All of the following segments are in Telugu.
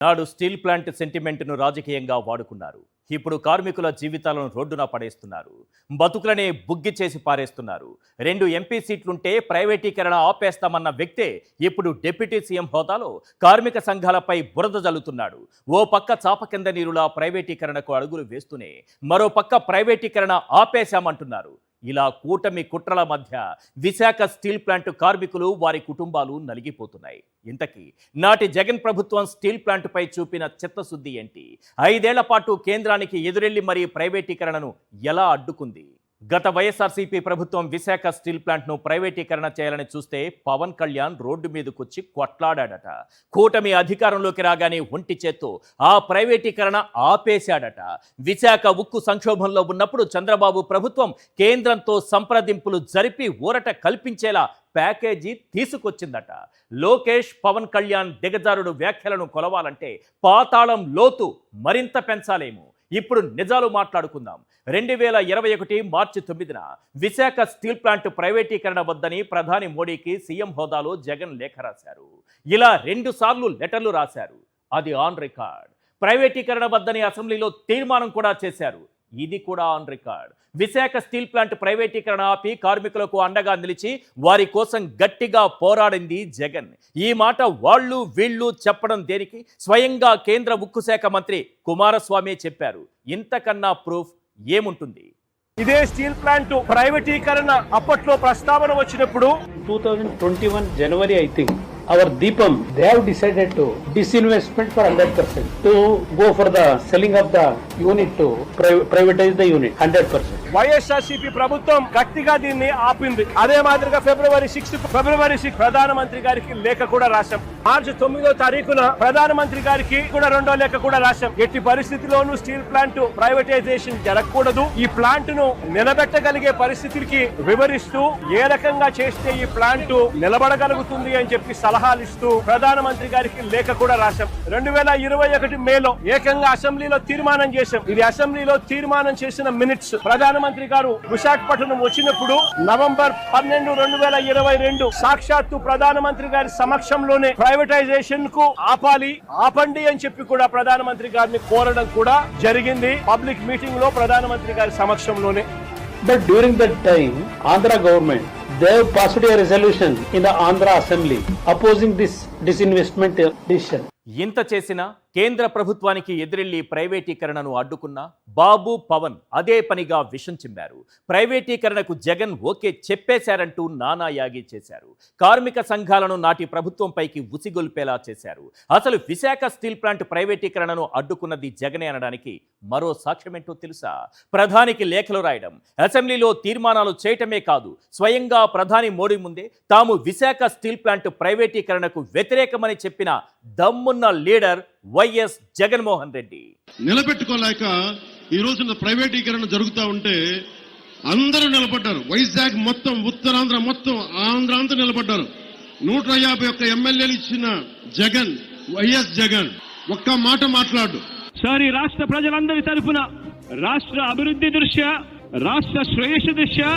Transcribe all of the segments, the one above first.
నాడు స్టీల్ ప్లాంట్ సెంటిమెంట్ను రాజకీయంగా వాడుకున్నారు. ఇప్పుడు కార్మికుల జీవితాలను రోడ్డున పడేస్తున్నారు. బతుకులనే బుగ్గి చేసి పారేస్తున్నారు. 2 ఎంపీ సీట్లుంటే ప్రైవేటీకరణ ఆపేస్తామన్న వ్యక్తే ఇప్పుడు డిప్యూటీ సీఎం హోదాలో కార్మిక సంఘాలపై బురద జల్లుతున్నాడు. ఓ పక్క చాప కింద నీరులా ప్రైవేటీకరణకు అడుగులు వేస్తూనే మరో పక్క ప్రైవేటీకరణ ఆపేశామంటున్నారు. ఇలా కూటమి కుట్రల మధ్య విశాఖ స్టీల్ ప్లాంట్ కార్మికులు వారి కుటుంబాలు నలిగిపోతున్నాయి. ఇంతకీ నాటి జగన్ ప్రభుత్వం స్టీల్ ప్లాంటుపై చూపిన చిత్తశుద్ధి ఏంటి? 5 ఏళ్ల పాటు కేంద్రానికి ఎదురెళ్లి మరీ ప్రైవేటీకరణను ఎలా అడ్డుకుంది? గత వైఎస్ఆర్సీపీ ప్రభుత్వం విశాఖ స్టీల్ ప్లాంట్ను ప్రైవేటీకరణ చేయాలని చూస్తే పవన్ కళ్యాణ్ రోడ్డు మీదకొచ్చి కొట్లాడాడట. కూటమి అధికారంలోకి రాగానే ఒంటి చేత్తో ఆ ప్రైవేటీకరణ ఆపేశాడట. విశాఖ ఉక్కు సంక్షోభంలో ఉన్నప్పుడు చంద్రబాబు ప్రభుత్వం కేంద్రంతో సంప్రదింపులు జరిపి ఊరట కల్పించేలా ప్యాకేజీ తీసుకొచ్చిందట. లోకేష్ పవన్ కళ్యాణ్ దిగజారుడు వ్యాఖ్యలను కొలవాలంటే పాతాళం లోతు మరింత పెంచాలేమో. ఇప్పుడు నిజాలు మాట్లాడుకుందాం. 2021 మార్చి 9న విశాఖ స్టీల్ ప్లాంట్ ప్రైవేటీకరణ వద్దని ప్రధాని మోడీకి సీఎం హోదాలో జగన్ లేఖ రాశారు. ఇలా 2 సార్లు లెటర్లు రాశారు. అది ఆన్ రికార్డ్. ప్రైవేటీకరణ వద్దని అసెంబ్లీలో తీర్మానం కూడా చేశారు. ఇది కూడా on record. Visakha steel plant ప్రైవేటీకరణ ఆపి కార్మికులకు అండగా నిలిచి వారి కోసం గట్టిగా పోరాడింది జగన్. ఈ మాట వాళ్ళు వీళ్ళు చెప్పడం దేనికి? స్వయంగా కేంద్ర ఉక్కు శాఖ మంత్రి కుమారస్వామి చెప్పారు. ఇంతకన్నా ప్రూఫ్ ఏముంటుంది? ఇదే స్టీల్ ప్లాంట్ ప్రైవేటీకరణ అప్పట్లో ప్రస్తావన వచ్చినప్పుడు 2021 January, I think, our Deepam, they have decided to disinvestment for 100%, to go for the selling of the unit, to privatize the unit 100%. YSRCP ప్రభుత్వం గట్టిగా దీన్ని ఆపింది. అదే మాదిరిగా ఫిబ్రవరి 6 ప్రధానమంత్రి గారికి లేఖ కూడా రాశాం. మార్చి 9వ తారీఖున ప్రధానమంత్రి గారికి కూడా 2వ లేఖ కూడా రాశాం. ఎట్టి పరిస్థితిలోనూ స్టీల్ ప్లాంట్ ప్రైవేటైజేషన్ జరగకూడదు, ఈ ప్లాంట్ ను నిలబెట్టగలిగే పరిస్థితికి వివరిస్తూ ఏ రకంగా చేస్తే ఈ ప్లాంట్ నిలబడగలుగుతుంది అని చెప్పి సలహాలు ఇస్తూ ప్రధానమంత్రి గారికి లేఖ కూడా రాశాం. 2021 మేలో ఏకంగా అసెంబ్లీలో తీర్మానం చేశాం. ఇది అసెంబ్లీలో తీర్మానం చేసిన మినిట్స్. ప్రధానమంత్రి గారు విశాఖపట్నం వచ్చినప్పుడు నవంబర్ 12, 2022 సాక్షాత్తు ప్రధానమంత్రి గారి సమక్షంలోనే ప్రైవేటైజేషన్ కు ఆపండి అని చెప్పి కూడా ప్రధానమంత్రి గారిని కోరడం కూడా జరిగింది. పబ్లిక్ మీటింగ్ లో ప్రధానమంత్రి గారి సమక్షంలోనే. But during that time, Andhra government, they have passed a resolution in the Andhra Assembly opposing this disinvestment decision. ఇంత చేసినా కేంద్ర ప్రభుత్వానికి ఎదురెళ్లి ప్రైవేటీకరణను అడ్డుకున్న బాబు పవన్ అదే పనిగా విషం చిమ్మారు. ప్రైవేటీకరణకు జగన్ ఓకే చెప్పేశారంటూ నానా యాగి చేశారు. కార్మిక సంఘాలను నాటి ప్రభుత్వంపైకి ఉసిగొల్పేలా చేశారు. అసలు విశాఖ స్టీల్ ప్లాంట్ ప్రైవేటీకరణను అడ్డుకున్నది జగనే అనడానికి మరో సాక్ష్యమేంటో తెలుసా? ప్రధానికి లేఖలు రాయడం, అసెంబ్లీలో తీర్మానాలు చేయటమే కాదు, స్వయంగా ప్రధాని మోడీ ముందే తాము విశాఖ స్టీల్ ప్లాంట్ ప్రైవేటీకరణకు వ్యతిరేకమని చెప్పిన దమ్మున్న లీడర్ వైఎస్ జగన్మోహన్ రెడ్డి. నిలబెట్టుకోలేక ఈ రోజున ప్రైవేటీకరణ జరుగుతూ ఉంటే అందరూ నిలబడ్డారు. వైజాగ్ మొత్తం, ఉత్తరాంధ్ర మొత్తం, ఆంధ్ర అంతా నిలబడ్డారు. 151 ఎమ్మెల్యేలు ఇచ్చిన జగన్, వైఎస్ జగన్ ఒక్క మాట మాట్లాడు. సార్, ఈ రాష్ట్ర ప్రజలందరి తరఫున రాష్ట్ర అభివృద్ధి దృష్ట్యా, రాష్ట్ర శ్రేయస్సు దృష్ట్యా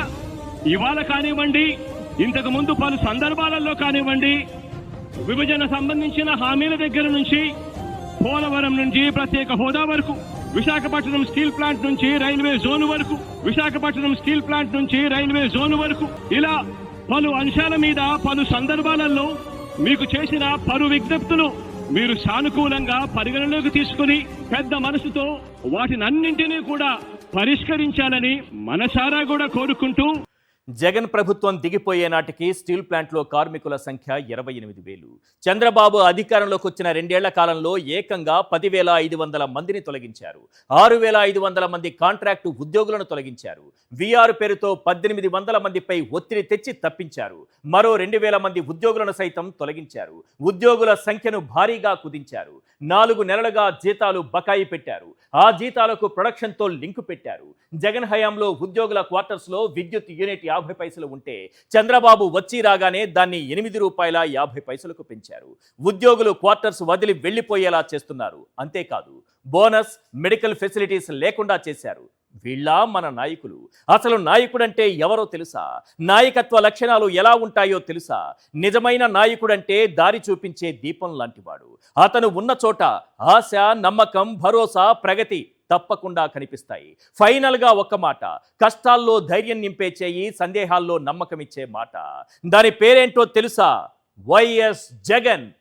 ఇవాళ కానివ్వండి, ఇంతకు ముందు పలు సందర్భాలలో కానివ్వండి, విభజన సంబంధించిన హామీల దగ్గర నుంచి, పోలవరం నుంచి ప్రత్యేక హోదా వరకు, విశాఖపట్నం స్టీల్ ప్లాంట్ నుంచి రైల్వే జోన్ వరకు, విశాఖపట్నం స్టీల్ ప్లాంట్ నుంచి రైల్వే జోన్ వరకు, ఇలా పలు అంశాల మీద పలు సందర్భాలలో మీకు చేసిన పలు విజ్ఞప్తులు మీరు సానుకూలంగా పరిగణలోకి తీసుకుని పెద్ద మనసుతో వాటినన్నింటినీ కూడా పరిష్కరించాలని మనసారా కూడా కోరుకుంటూ, జగన్ ప్రభుత్వం దిగిపోయే నాటికి స్టీల్ ప్లాంట్లో కార్మికుల సంఖ్య 28,000. చంద్రబాబు అధికారంలోకి వచ్చిన 2 ఏళ్ల కాలంలో ఏకంగా 10,500 మందిని తొలగించారు. 6,500 మంది కాంట్రాక్టు ఉద్యోగులను తొలగించారు. వీఆర్ పేరుతో 1,800 మందిపై ఒత్తిడి తెచ్చి తప్పించారు. మరో 2,000 మంది ఉద్యోగులను సైతం తొలగించారు. ఉద్యోగుల సంఖ్యను భారీగా కుదించారు. 4 నెలలుగా జీతాలు బకాయి పెట్టారు. ఆ జీతాలకు ప్రొడక్షన్తో లింకు పెట్టారు. జగన్ హయాంలో ఉద్యోగుల క్వార్టర్స్లో విద్యుత్ యూనిట్ 50 పైసలు ఉంటే చంద్రబాబు వచ్చి రాగానే దాన్ని ₹8.50 పెంచారు. ఉద్యోగులు క్వార్టర్స్ వదిలి వెళ్లిపోయేలా చేస్తున్నారు. అంతేకాదు, బోనస్, మెడికల్ ఫెసిలిటీస్ లేకుండా చేశారు. వీళ్ళ మన నాయకులు. అసలు నాయకుడంటే ఎవరో తెలుసా? నాయకత్వ లక్షణాలు ఎలా ఉంటాయో తెలుసా? నిజమైన నాయకుడంటే దారి చూపించే దీపం లాంటివాడు. అతను ఉన్న చోట ఆశ, నమ్మకం, భరోసా, ప్రగతి తప్పకుండా కనిపిస్తాయి. ఫైనల్గా ఒక్క మాట, కష్టాల్లో ధైర్యం నింపే చేయి, సందేహాల్లో నమ్మకం ఇచ్చే మాట. దాని పేరేంటో తెలుసా? వైఎస్ జగన్.